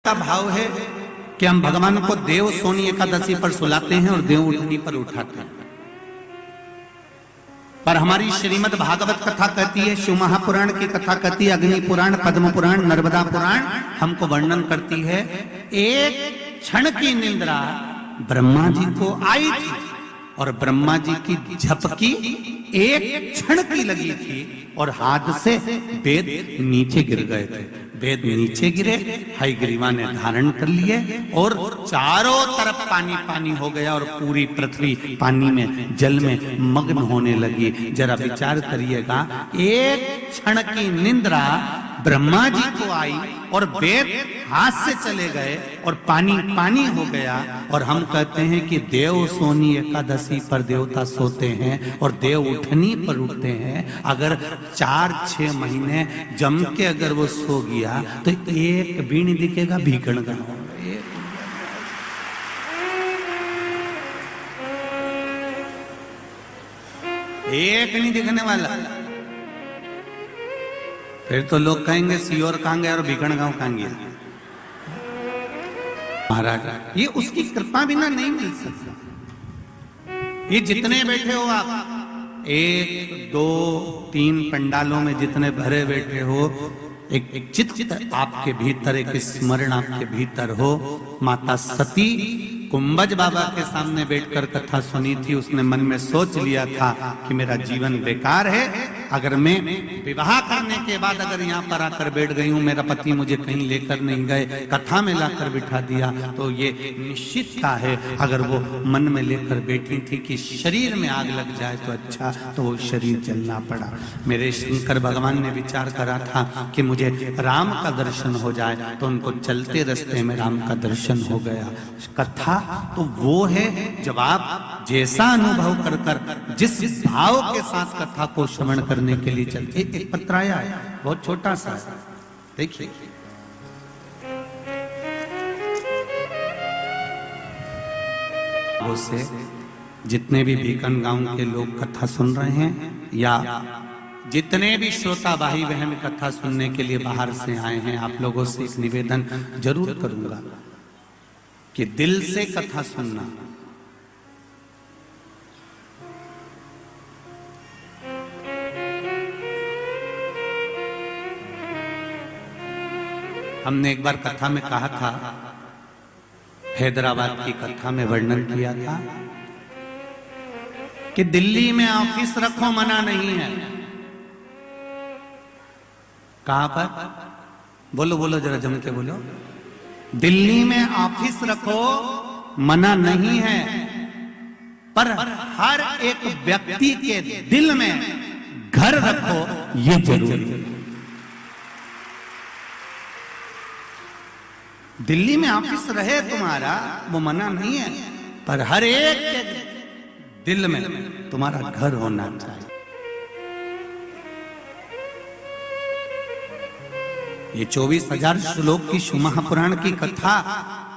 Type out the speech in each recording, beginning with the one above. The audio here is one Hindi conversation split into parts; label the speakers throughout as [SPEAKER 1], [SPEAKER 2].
[SPEAKER 1] का भाव है कि हम भगवान को देव सोनी एकादशी पर सुलाते हैं और देव उठनी पर उठाते हैं। पर हमारी श्रीमद् भागवत कथा कहती है, शिव महापुराण की कथा कहती है, अग्नि पुराण, पद्म पुराण, नर्मदा पुराण हमको वर्णन करती है, एक क्षण की निंद्रा ब्रह्मा जी को आई थी और ब्रह्मा जी की झपकी एक क्षण की लगी थी और हाथ से वेद नीचे गिर गए थे। वेद नीचे गिरे, हयग्रीवा ने धारण कर लिए और चारों तरफ पानी पानी हो गया और पूरी पृथ्वी पानी में, जल में मग्न होने लगी। जरा विचार करिएगा, एक क्षण की निंद्रा ब्रह्मा जी को आई और वेद हाथ से चले गए और पानी पानी हो गया। और हम कहते हैं कि देव सोनी एकादशी पर देवता सोते हैं और देव उठनी पर उठते हैं। अगर 4-6 महीने जम के अगर वो सो गया तो एक भी नहीं दिखेगा भीकण का, एक नहीं दिखने वाला। फिर तो लोग कहेंगे सियोर कहां गया और भीकण गांव कहां गया। महाराज, ये उसकी कृपा बिना नहीं मिल सकता। ये जितने बैठे हो आप, 1, 2, 3 पंडालों में जितने भरे बैठे हो, एक चित्त आपके भीतर, एक स्मरण आपके भीतर हो। माता सती कुंभज बाबा के सामने बैठकर कथा सुनी थी। उसने मन में सोच लिया था कि मेरा जीवन बेकार है, अगर मैं विवाह करने के बाद अगर यहाँ पर आकर बैठ गई हूँ, मेरा पति मुझे कहीं लेकर नहीं गए, कथा में लाकर बिठा दिया, तो ये निश्चित था है। अगर वो मन में लेकर बैठी थी कि शरीर में आग लग जाए तो अच्छा, तो वो शरीर जलना पड़ा। मेरे शंकर भगवान ने विचार करा था कि मुझे राम का दर्शन हो जाए, तो उनको चलते रास्ते में राम का दर्शन हो गया। कथा तो वो है जब आप जैसा अनुभव कर कर, जिस भाव के साथ कथा को श्रवण करने के लिए चलते। एक पत्र आया है, बहुत छोटा सा, देखिए। से जितने भी बीकन गांव के लोग कथा सुन रहे हैं या जितने भी श्रोता भाई बहन कथा सुनने के लिए बाहर से आए हैं, आप लोगों से एक निवेदन जरूर करूंगा कि दिल से कथा सुनना। हमने एक बार कथा में कहा था, हैदराबाद की कथा में वर्णन किया था कि दिल्ली में ऑफिस रखो मना नहीं है। कहां पर? बोलो बोलो, जरा जम के बोलो। दिल्ली में ऑफिस रखो मना नहीं है, पर हर एक व्यक्ति के दिल में घर रखो ये जरूरी है। दिल्ली में ऑफिस रहे तुम्हारा, वो मना नहीं है, पर हर एक के दिल में तुम्हारा घर होना चाहिए। ये 24,000 श्लोक की शिव महापुराण की कथा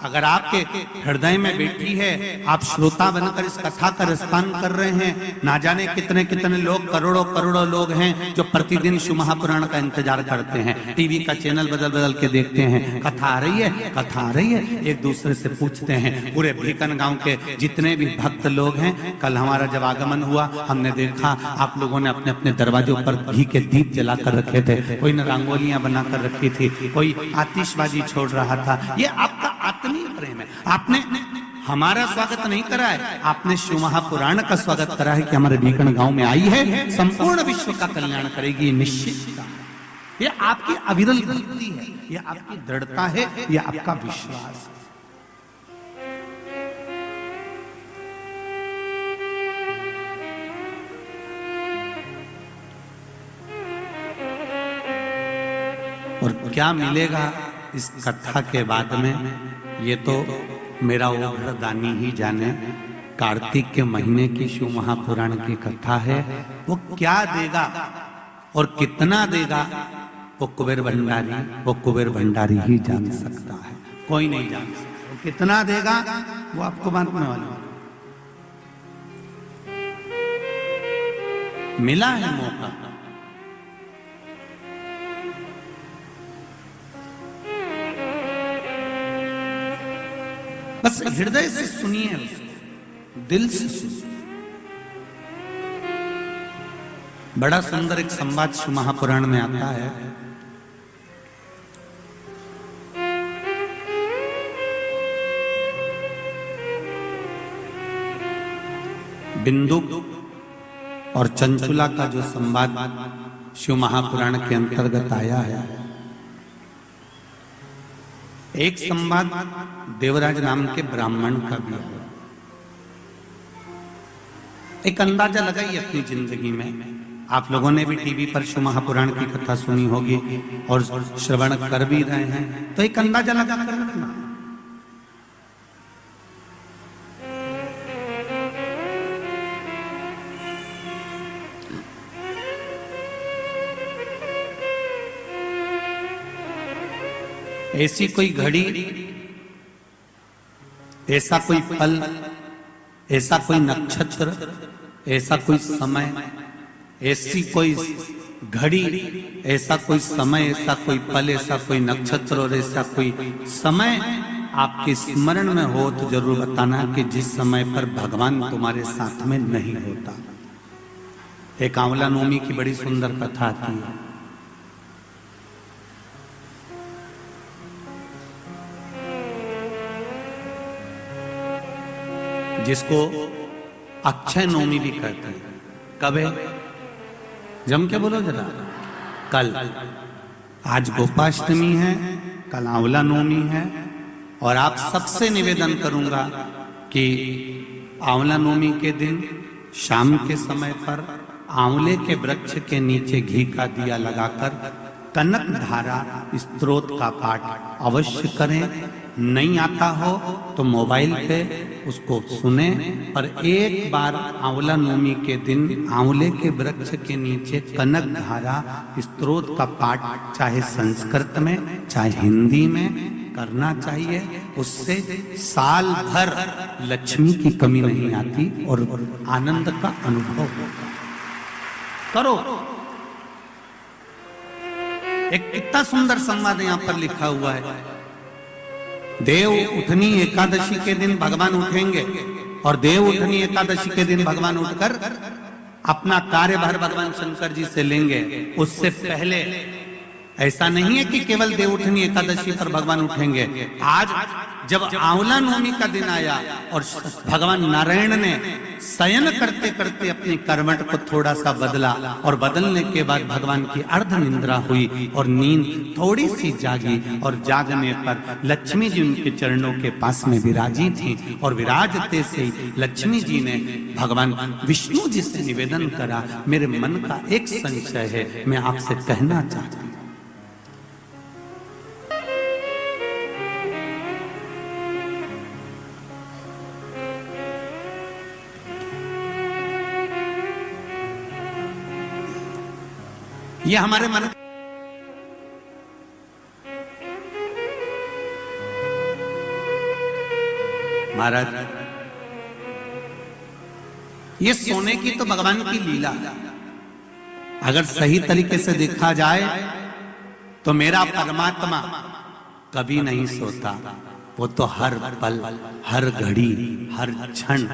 [SPEAKER 1] अगर आपके हृदय में बैठी है, आप श्रोता बनकर इस कथा का रसपान कर रहे हैं, ना जाने कितने कितने लोग, करोड़ों करोड़ों लोग हैं जो प्रतिदिन शिव महापुराण का इंतजार करते हैं, टीवी का चैनल बदल बदल के देखते हैं, कथा आ रही है, कथा आ रही है, एक दूसरे से पूछते हैं। पूरे भीकन गांव के जितने भी भक्त लोग हैं, कल हमारा जब आगमन हुआ, हमने देखा आप लोगों ने अपने अपने दरवाजों पर घी के दीप जलाकर रखे थे, कोई ने रंगोलियां बनाकर रखी थी, कोई आतिशबाजी छोड़ रहा था। ये आपका आत्मीय प्रेम है। आपने हमारा स्वागत नहीं करा है, आपने शिव महापुराण का स्वागत करा है कि हमारे भीकन गांव में आई है, संपूर्ण विश्व का कल्याण करेगी, निश्चित। ये आपकी अविरल भक्ति है, ये आपकी दृढ़ता है, ये आपका विश्वास है। और क्या मिलेगा इस कथा के बाद में, ये तो मेरा ओघरदानी ही जाने। कार्तिक के महीने की शिव महापुराण की कथा है, वो क्या देगा और कितना देगा, वो कुबेर भंडारी ही जान सकता है, कोई नहीं जान सकता। कितना देगा वो आपको बांटने वाला। मिला है मौका, बस हृदय से सुनिए उसको, दिल से सुनिए। बड़ा सुंदर एक संवाद शिव महापुराण में आता है। बिंदु और चंचुला का जो संवाद शिव महापुराण के अंतर्गत आया है। एक संवाद देवराज नाम के ब्राह्मण का भी है। एक अंदाजा लगाइए अपनी जिंदगी में, आप लोगों ने भी टीवी पर शिव महापुराण की कथा सुनी होगी और श्रवण कर भी रहे हैं, तो एक अंदाजा लगा कर रखना। ऐसी कोई घड़ी, ऐसा कोई पल, ऐसा कोई नक्षत्र, ऐसा कोई समय, ऐसी कोई घड़ी, ऐसा कोई समय, ऐसा कोई पल, ऐसा कोई नक्षत्र और ऐसा कोई समय आपके स्मरण में हो तो जरूर बताना कि जिस समय पर भगवान तुम्हारे साथ में नहीं होता। एक आंवला नवमी की बड़ी सुंदर कथा आती है। जिसको अक्षय नवमी भी कहते हैं। कब है? जम के बोलो जरा। कल। आज गोपाष्टमी है, कल आंवला नवमी है। और आप सबसे निवेदन करूंगा कि आंवला नवमी के दिन शाम के समय पर आंवले के वृक्ष के नीचे घी का दिया लगाकर कनक धारा स्तोत्र का पाठ अवश्य करें। नहीं आता हो तो मोबाइल पे उसको सुने। और एक बार आंवला नवमी के दिन आंवले के वृक्ष के नीचे कनक धारा स्तोत्र का पाठ चाहे संस्कृत में चाहे हिंदी में करना चाहिए। उससे साल भर लक्ष्मी की कमी नहीं आती और आनंद का अनुभव करो। एक कितना सुंदर संवाद यहां पर लिखा हुआ है। देव उठनी एकादशी के दिन भगवान उठेंगे और देव उठनी एकादशी के दिन भगवान उठकर अपना कार्यभार भगवान शंकर जी से लेंगे। उससे पहले ऐसा नहीं है कि केवल देव उठनी एकादशी पर भगवान उठेंगे। आज जब आंवला नवमी का दिन आया और भगवान नारायण ने शयन करते करते अपनी करवट को थोड़ा सा बदला और बदलने के बाद भगवान की अर्ध निंद्रा हुई और नींद थोड़ी सी जागी। और जागने पर लक्ष्मी जी उनके चरणों के पास में विराजी थी और विराजते से लक्ष्मी जी ने भगवान विष्णु जी से निवेदन करा, मेरे मन का एक संशय है, मैं आपसे कहना चाहती हूं। ये हमारे मन महाराज, ये सोने की तो भगवान की लीला है। अगर सही तरीके से देखा जाए तो मेरा परमात्मा कभी नहीं सोता। वो तो हर पल, हर घड़ी, हर क्षण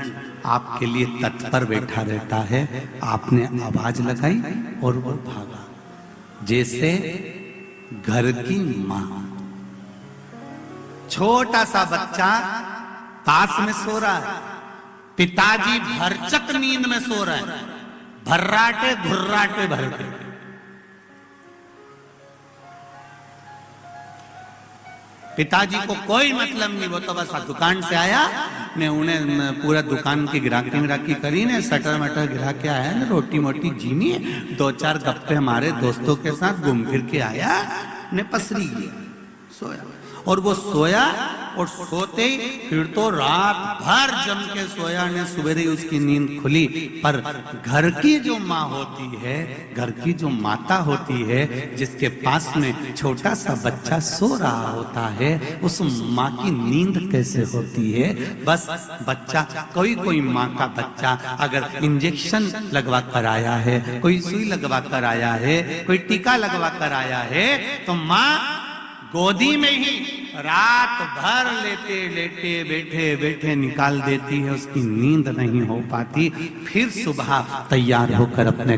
[SPEAKER 1] आपके लिए तत्पर बैठा रहता है। आपने आवाज लगाई और वो भागा। जैसे घर की मां, छोटा सा बच्चा पास में सो रहा है, पिताजी भरचक नींद में सो रहे हैं, भर्राटे घुर्राटे भरते। पिताजी को कोई मतलब नहीं, वो तो बस दुकान से आया ने उन्हें पूरा दुकान की गिराकी करी ने, सटर मटर गिरा के आया ने, रोटी मोटी जीनी, दो चार गप्पे हमारे दोस्तों के साथ घूम फिर के आया ने, पसरी गया, सोया। और वो सोया और सोते ही फिर तो रात भर जम के सोया ने, सवेरे उसकी नींद खुली। पर घर की जो माँ होती है, घर की जो माता होती है, जिसके पास में छोटा सा बच्चा सो रहा होता है, उस माँ की नींद कैसे होती है? बस बच्चा, कोई माँ का बच्चा अगर इंजेक्शन लगवा कर आया है, कोई सुई लगवा कर आया है, कोई टीका लगवा कर आया है, तो माँ गोदी में ही रात भर लेटे लेटे बैठे बैठे निकाल देती है, उसकी नींद नहीं हो पाती, फिर सुबह तैयार होकर अपने